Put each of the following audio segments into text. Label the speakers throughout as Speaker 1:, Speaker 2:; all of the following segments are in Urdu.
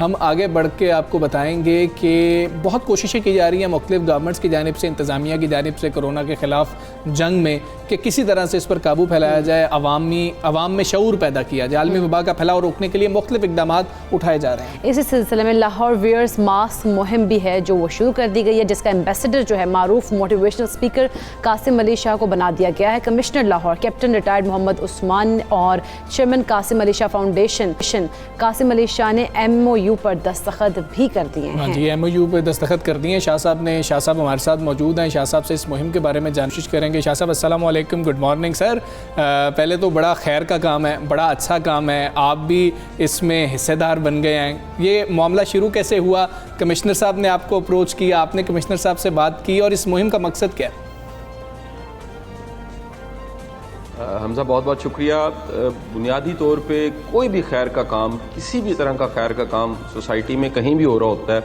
Speaker 1: ہم آگے بڑھ کے آپ کو بتائیں گے کہ بہت کوششیں کی جا رہی ہیں مختلف گورنمنٹس کی جانب سے، انتظامیہ کی جانب سے کورونا کے خلاف جنگ میں، کہ کسی طرح سے اس پر قابو پھیلایا جائے، عوام میں شعور پیدا کیا جائے، عالمی وبا کا پھیلاؤ روکنے کے لیے مختلف اقدامات اٹھائے جا رہے ہیں۔
Speaker 2: اسی سلسلے میں لاہور ویئرز ماسک مہم بھی ہے جو وہ شروع کر دی گئی ہے، جس کا ایمبیسڈر جو ہے معروف موٹیویشنل اسپیکر قاسم علی شاہ کو بنا دیا گیا ہے۔ Commissioner Lahore captain retired Muhammad Usman اور چیئرمین قاسم علی شاہ فاؤنڈیشن قاسم علی شاہ نے MOU پر دستخط بھی کر دیے ہیں۔
Speaker 1: جی MOU پہ دستخط کر دیے ہیں شاہ صاحب ہمارے ساتھ موجود ہیں، شاہ صاحب سے اس مہم کے بارے میں جاننے کی کوشش کریں گے۔ شاہ صاحب السلام علیکم، گڈ مارننگ سر۔ پہلے تو بڑا خیر کا کام ہے، بڑا اچھا کام ہے، آپ بھی اس میں حصے دار بن گئے ہیں۔ یہ معاملہ شروع کیسے ہوا؟ کمشنر صاحب نے آپ کو اپروچ کیا، آپ نے کمشنر صاحب سے بات کی، اور اس مہم کا مقصد کیا ہے؟
Speaker 3: حمزہ بہت بہت شکریہ۔ بنیادی طور پہ کوئی بھی خیر کا کام، کسی بھی طرح کا خیر کا کام سوسائٹی میں کہیں بھی ہو رہا ہوتا ہے،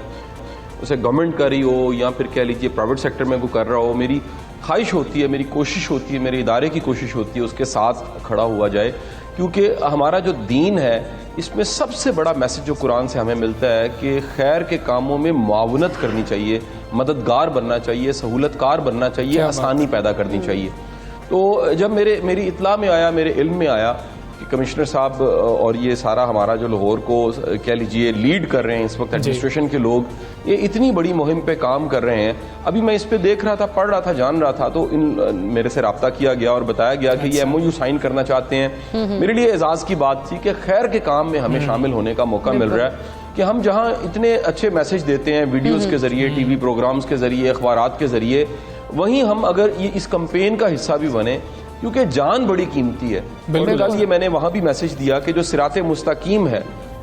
Speaker 3: اسے گورنمنٹ کر رہی ہو یا پھر کہہ لیجیے پرائیویٹ سیکٹر میں کوئی کر رہا ہو، میری خواہش ہوتی ہے، میری کوشش ہوتی ہے، میرے ادارے کی کوشش ہوتی ہے اس کے ساتھ کھڑا ہوا جائے، کیونکہ ہمارا جو دین ہے اس میں سب سے بڑا میسج جو قرآن سے ہمیں ملتا ہے کہ خیر کے کاموں میں معاونت کرنی چاہیے، مددگار بننا چاہیے، سہولت کار بننا چاہیے، آسانی پیدا کرنی چاہیے۔ تو جب میری اطلاع میں آیا، میرے علم میں آیا کہ کمشنر صاحب اور یہ سارا ہمارا جو لاہور کو کہہ لیجئے لیڈ کر رہے ہیں اس وقت ایڈمنسٹریشن کے لوگ، یہ اتنی بڑی مہم پہ کام کر رہے ہیں، ابھی میں اس پہ دیکھ رہا تھا، پڑھ رہا تھا، جان رہا تھا، تو میرے سے رابطہ کیا گیا اور بتایا گیا کہ یہ MOU سائن کرنا چاہتے ہیں۔ میرے لیے اعزاز کی بات تھی کہ خیر کے کام میں ہمیں شامل ہونے کا موقع مل رہا ہے، کہ ہم جہاں اتنے اچھے میسج دیتے ہیں ویڈیوز کے ذریعے، ٹی وی پروگرامز کے ذریعے، اخبارات کے ذریعے، وہیں ہم اگر اس کمپین کا حصہ بھی بنے، کیونکہ جان بڑی قیمتی ہے۔ بالکل، یہ میں نے وہاں بھی میسج دیا کہ جو صراط مستقیم ہے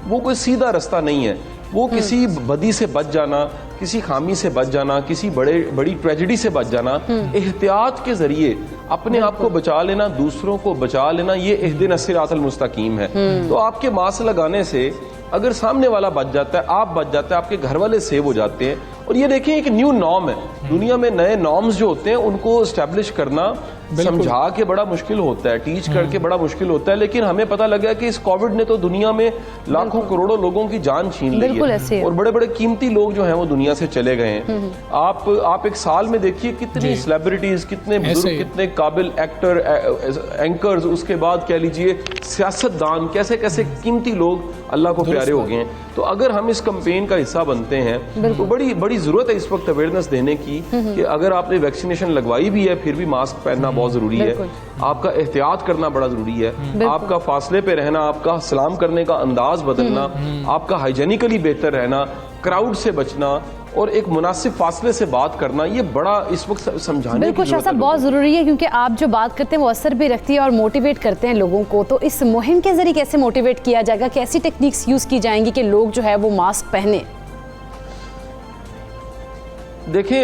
Speaker 3: وہ کوئی سیدھا رستہ نہیں ہے، وہ کسی بدی سے بچ جانا، کسی خامی سے بچ جانا، کسی بڑی ٹریجڈی سے بچ جانا، احتیاط کے ذریعے اپنے آپ کو بچا لینا، دوسروں کو بچا لینا، یہ اہدنا الصراط المستقیم ہے۔ تو آپ کے ماسک لگانے سے اگر سامنے والا بچ جاتا ہے، آپ بچ جاتے ہیں، آپ کے گھر والے سیو ہو جاتے ہیں۔ اور یہ دیکھیں ایک نیو نارم ہے، دنیا میں نئے نارمز جو ہوتے ہیں ان کو اسٹیبلش کرنا سمجھا کے بڑا مشکل ہوتا ہے، ٹیچ کر کے بڑا مشکل ہوتا ہے، لیکن ہمیں پتہ لگا کہ اس کووڈ نے تو دنیا میں لاکھوں کروڑوں لوگوں کی جان چھین لی ہے، اور بڑے بڑے قیمتی لوگ جو ہیں وہ دنیا سے چلے گئے ہیں۔ آپ ایک سال میں دیکھیے کتنی سیلیبریٹیز، کتنے بزرگ، کتنے قابل ایکٹر، اینکرز، اس کے بعد کہہ لیجئے سیاست دان، کیسے کیسے قیمتی لوگ اللہ کو پیارے ہو گئے ہیں۔ تو اگر ہم اس کمپین کا حصہ بنتے ہیں تو بڑی ضرورت ہے اس وقت اویئرنیس دینے کی کہ اگر آپ نے ویکسینیشن لگوائی بھی ہے پھر بھی ماسک پہننا بہت ضروری ہے، آپ کا احتیاط کرنا بڑا ضروری ہے، آپ کا فاصلے پہ رہنا، آپ کا سلام کرنے کا انداز بدلنا، آپ کا ہائیجینیکلی بہتر رہنا، کراؤڈ سے بچنا اور ایک مناسب فاصلے سے بات کرنا، یہ بڑا اس وقت سمجھانے کی
Speaker 2: بالکل شاہ صاحب بہت ضروری ہے، کیونکہ آپ جو بات کرتے ہیں وہ اثر بھی رکھتی ہے اور موٹیویٹ کرتے ہیں لوگوں کو۔ تو اس مہم کے ذریعے کیسے موٹیویٹ کیا جائے گا، کیسی ٹیکنیکس یوز کی جائیں گی کہ لوگ جو ہے وہ ماسک پہنیں؟
Speaker 3: دیکھیں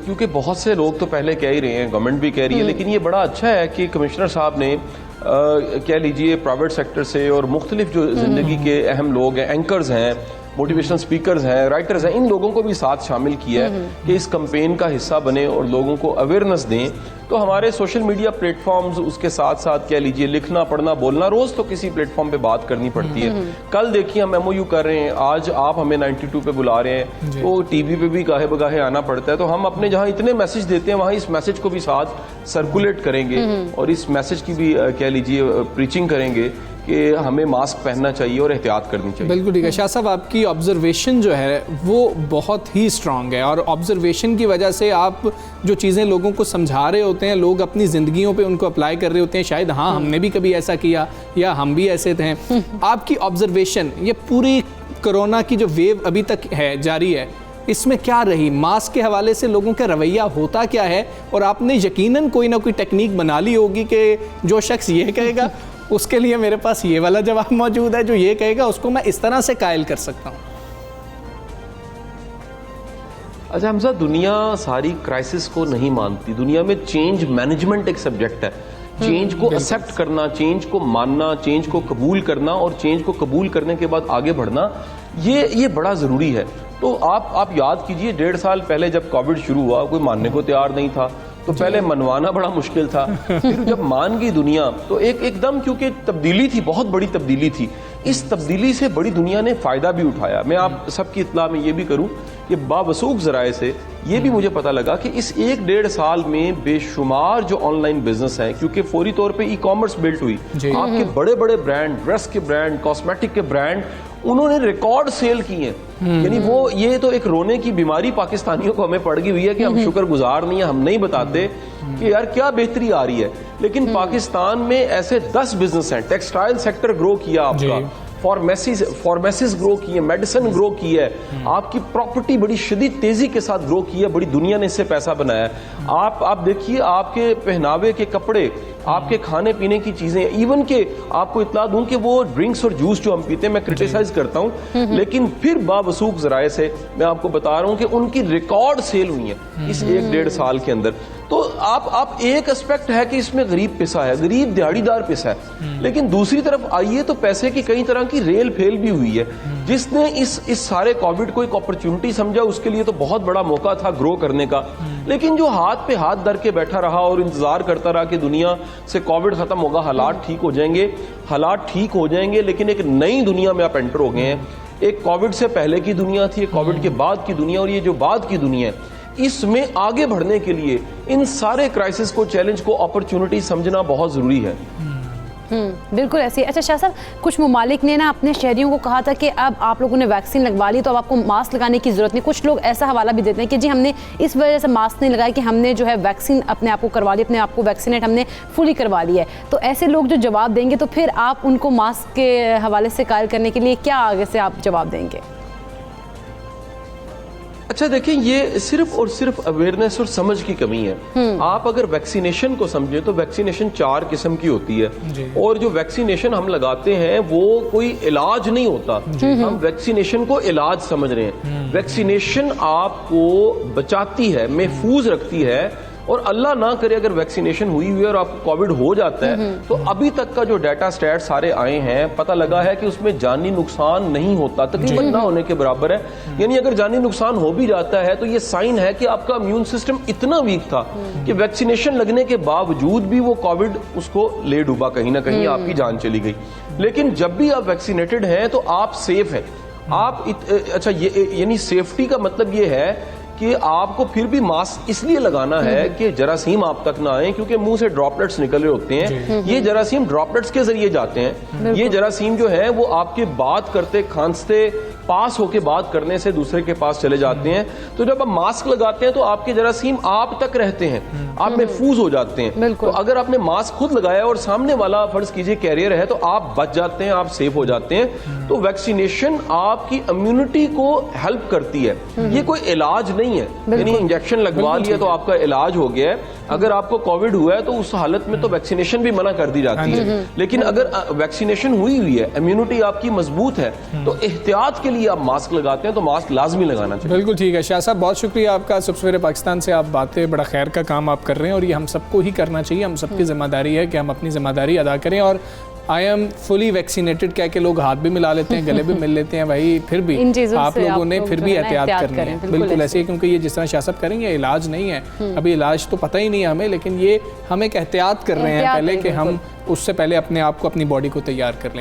Speaker 3: کیونکہ بہت سے لوگ تو پہلے کہہ ہی رہے ہیں، گورنمنٹ بھی کہہ رہی ہے، لیکن یہ بڑا اچھا ہے کہ کمشنر صاحب نے کہہ لیجئے پرائیویٹ سیکٹر سے اور مختلف جو زندگی کے اہم لوگ ہیں، اینکرز ہیں، موٹیویشنل سپیکرز ہیں، رائٹرز ہیں، ان لوگوں کو بھی ساتھ شامل کیا ہے کہ اس کمپین کا حصہ بنے اور لوگوں کو اویئرنیس دیں۔ تو ہمارے سوشل میڈیا پلیٹ فارمز، اس کے ساتھ ساتھ کہہ لیجئے لکھنا پڑھنا بولنا، روز تو کسی پلیٹ فارم پہ بات کرنی پڑتی ہے۔ کل دیکھیے ہم MOU کر رہے ہیں، آج آپ ہمیں 92 پہ بلا رہے ہیں، تو ٹی وی پہ بھی گاہے بگاہے آنا پڑتا ہے، تو ہم اپنے جہاں اتنے میسج دیتے ہیں وہاں اس میسج کو بھی ساتھ سرکولیٹ کریں گے اور اس میسج کی بھی کہہ لیجئے پریچنگ کریں گے کہ ہمیں ماسک پہننا چاہیے اور احتیاط کرنی چاہیے۔
Speaker 1: بالکل ٹھیک ہے شاہ صاحب، آپ کی آبزرویشن جو ہے وہ بہت ہی اسٹرانگ ہے، اور آبزرویشن کی وجہ سے آپ جو چیزیں لوگوں کو سمجھا رہے ہوتے ہیں، لوگ اپنی زندگیوں پہ ان کو اپلائی کر رہے ہوتے ہیں، شاید ہاں ہم نے بھی کبھی ایسا کیا یا ہم بھی ایسے تھے۔ آپ کی آبزرویشن یہ پوری کرونا کی جو ویو ابھی تک ہے جاری ہے، اس میں کیا رہی؟ ماسک کے حوالے سے لوگوں کا رویہ ہوتا کیا ہے؟ اور آپ نے یقیناً کوئی نہ کوئی ٹیکنیک بنا لی ہوگی کہ جو شخص یہ کہے گا اس کے لیے میرے پاس یہ والا جواب موجود ہے، جو یہ کہے گا اس کو میں اس طرح سے قائل کر سکتا ہوں۔
Speaker 3: اچھا حمزہ، دنیا ساری کرائسس کو نہیں مانتی، دنیا میں چینج مینجمنٹ ایک سبجیکٹ ہے، چینج کو ایکسیپٹ کرنا، چینج کو ماننا، چینج کو قبول کرنا اور چینج کو قبول کرنے کے بعد آگے بڑھنا، یہ بڑا ضروری ہے۔ تو آپ یاد کیجئے 1.5 سال پہلے جب کووڈ شروع ہوا کوئی ماننے کو تیار نہیں تھا، تو پہلے منوانا بڑا مشکل تھا، پھر جب مان گئی دنیا تو ایک دم، کیونکہ تبدیلی تھی، بہت بڑی تبدیلی تھی، اس تبدیلی سے بڑی دنیا نے فائدہ بھی اٹھایا۔ میں آپ سب کی اطلاع میں یہ بھی کروں کہ باوثوق ذرائع سے یہ بھی مجھے پتہ لگا کہ اس 1-1.5 سال میں بے شمار جو آن لائن بزنس ہیں، کیونکہ فوری طور پہ ای کامرس بلٹ ہوئی، آپ کے بڑے بڑے برانڈ، ڈریس کے برانڈ، کاسمیٹک کے برانڈ، انہوں نے ریکارڈ سیل کی ہیں۔ یعنی وہ یہ تو ایک رونے کی بیماری پاکستانیوں کو ہمیں پڑ گئی ہوئی ہے کہ ہم شکر گزار نہیں ہیں، ہم نہیں بتاتے کہ یار کیا بہتری آ رہی ہے، لیکن پاکستان میں ایسے 10 بزنس ہیں۔ ٹیکسٹائل سیکٹر گرو کیا آپ کا، فارمیسیز گرو کی ہے، میڈیسن گرو کی ہے، آپ کی پراپرٹی بڑی شدید تیزی کے ساتھ گرو کی ہے، بڑی دنیا نے اس سے پیسہ بنایا ہے۔ آپ دیکھیے آپ کے پہناوے کے کپڑے، آپ کے کھانے پینے کی چیزیں، ایون کہ آپ کو اطلاع دوں کہ وہ ڈرنکس اور جوس جو ہم پیتے ہیں، میں کرٹیسائز کرتا ہوں، لیکن پھر باوثوق ذرائع سے میں آپ کو بتا رہا ہوں کہ ان کی ریکارڈ سیل ہوئی ہیں اس 1-1.5 سال کے اندر۔ تو آپ ایک اسپیکٹ ہے کہ اس میں غریب پسا ہے، غریب دیہڑی دار پسا ہے، لیکن دوسری طرف آئیے تو پیسے کی کئی طرح کی ریل پھیل بھی ہوئی ہے۔ جس نے اس سارے کووڈ کو ایک اپرچونٹی سمجھا، اس کے لیے تو بہت بڑا موقع تھا گرو کرنے کا، لیکن جو ہاتھ پہ ہاتھ دھر کے بیٹھا رہا اور انتظار کرتا رہا کہ دنیا سے کووڈ ختم ہوگا، حالات ٹھیک ہو جائیں گے، حالات ٹھیک ہو جائیں گے، لیکن ایک نئی دنیا میں آپ انٹر ہو گئے ہیں۔ ایک کووڈ سے پہلے کی دنیا تھی، ایک کووڈ کے بعد کی دنیا، اور یہ جو بعد کی دنیا ہے، اس میں آگے بڑھنے کے لیے ان سارے کرائسس کو، چیلنج کو اپرچونٹی سمجھنا بہت ضروری ہے۔
Speaker 2: بالکل ایسی۔ اچھا شاہ صاحب، کچھ ممالک نے نا اپنے شہریوں کو کہا تھا کہ اب آپ لوگوں نے ویکسین لگوا لی تو اب آپ کو ماسک لگانے کی ضرورت نہیں۔ کچھ لوگ ایسا حوالہ بھی دیتے ہیں کہ جی ہم نے اس وجہ سے ماسک نہیں لگایا کہ ہم نے جو ہے ویکسین اپنے آپ کو کروا لی، اپنے آپ کو ویکسینیٹ ہم نے فلی کروا لی ہے۔ تو ایسے لوگ جو جواب دیں گے تو پھر آپ ان کو ماسک کے حوالے سے قائل کرنے کے لیے کیا آگے سے آپ جواب دیں گے؟
Speaker 3: اچھا دیکھیں، یہ صرف اور صرف اویئرنیس اور سمجھ کی کمی ہے۔ آپ اگر ویکسینیشن کو سمجھیں تو ویکسینیشن 4 قسم کی ہوتی ہے، اور جو ویکسینیشن ہم لگاتے ہیں وہ کوئی علاج نہیں ہوتا، ہم ویکسینیشن کو علاج سمجھ رہے ہیں۔ ویکسینیشن آپ کو بچاتی ہے، محفوظ رکھتی ہے، اور اللہ نہ کرے اگر ویکسینیشن ہوئی ہوئی ہے اور آپ کو کووڈ ہو جاتا ہے تو ابھی تک کا جو ڈیٹا سٹیٹ سارے آئے ہیں، پتہ لگا ہے کہ اس میں جانی نقصان نہیں ہوتا، تقریباً نہ ہونے کے برابر ہے۔ یعنی اگر جانی نقصان ہو بھی جاتا ہے تو یہ سائن ہے کہ آپ کا امیون سسٹم اتنا ویک تھا کہ ویکسینیشن لگنے کے باوجود بھی وہ کووڈ اس کو لے ڈوبا، کہیں نہ کہیں آپ کی جان چلی گئی۔ لیکن جب بھی آپ ویکسینیٹڈ ہیں تو آپ سیف ہیں۔ اچھا، یعنی سیفٹی کا مطلب یہ ہے کہ آپ کو پھر بھی ماسک اس لیے لگانا ہے کہ جراثیم آپ تک نہ آئیں، کیونکہ منہ سے ڈراپلیٹس نکل رہے ہوتے ہیں، یہ جراثیم ڈراپلیٹس کے ذریعے جاتے ہیں۔ یہ جراثیم جو ہے وہ آپ کے بات کرتے، کھانستے، پاس ہو کے بات کرنے سے دوسرے کے پاس چلے جاتے ہیں۔ تو جب آپ ماسک لگاتے ہیں تو آپ کے جراثیم آپ تک رہتے ہیں، آپ محفوظ ہو جاتے ہیں۔ تو اگر آپ نے ماسک خود لگایا اور سامنے والا فرض کیجئے کیریئر ہے تو آپ بچ جاتے ہیں، آپ سیف ہو جاتے ہیں۔ تو ویکسینیشن آپ کی امیونٹی کو ہیلپ کرتی ہے، یہ کوئی علاج نہیں ہے، یعنی انجیکشن لگوا لیا تو آپ کا علاج ہو گیا ہے۔ اگر آپ کو کووڈ ہوا ہے تو اس حالت میں تو ویکسینیشن بھی منع کر دی جاتی ہے، لیکن اگر ویکسینیشن ہوئی ہے، امیونٹی آپ کی مضبوط ہے، تو احتیاط کے لیے آپ ماسک لگاتے ہیں تو ماسک لازمی لگانا چاہیے۔
Speaker 1: بالکل ٹھیک ہے شاہ صاحب، بہت شکریہ آپ کا۔ صبح سویرے پاکستان سے آپ باتیں، بڑا خیر کا کام آپ کر رہے ہیں اور یہ ہم سب کو ہی کرنا چاہیے، ہم سب کی ذمہ داری ہے کہ ہم اپنی ذمہ داری ادا کریں۔ اور آئی ایم فلی ویکسینیٹڈ کہہ کے لوگ ہاتھ بھی ملا لیتے ہیں، گلے بھی مل لیتے ہیں، بھائی پھر بھی آپ لوگوں نے پھر بھی احتیاط کرنی ہے۔ بالکل ایسے ہی، کیونکہ یہ جس طرح شاہ صاحب کریں گے علاج نہیں ہے، ابھی علاج تو پتہ ہی نہیں ہے ہمیں، لیکن یہ ہم ایک احتیاط کر رہے ہیں پہلے کہ ہم اس سے پہلے اپنے آپ کو، اپنی باڈی کو تیار کر لیں۔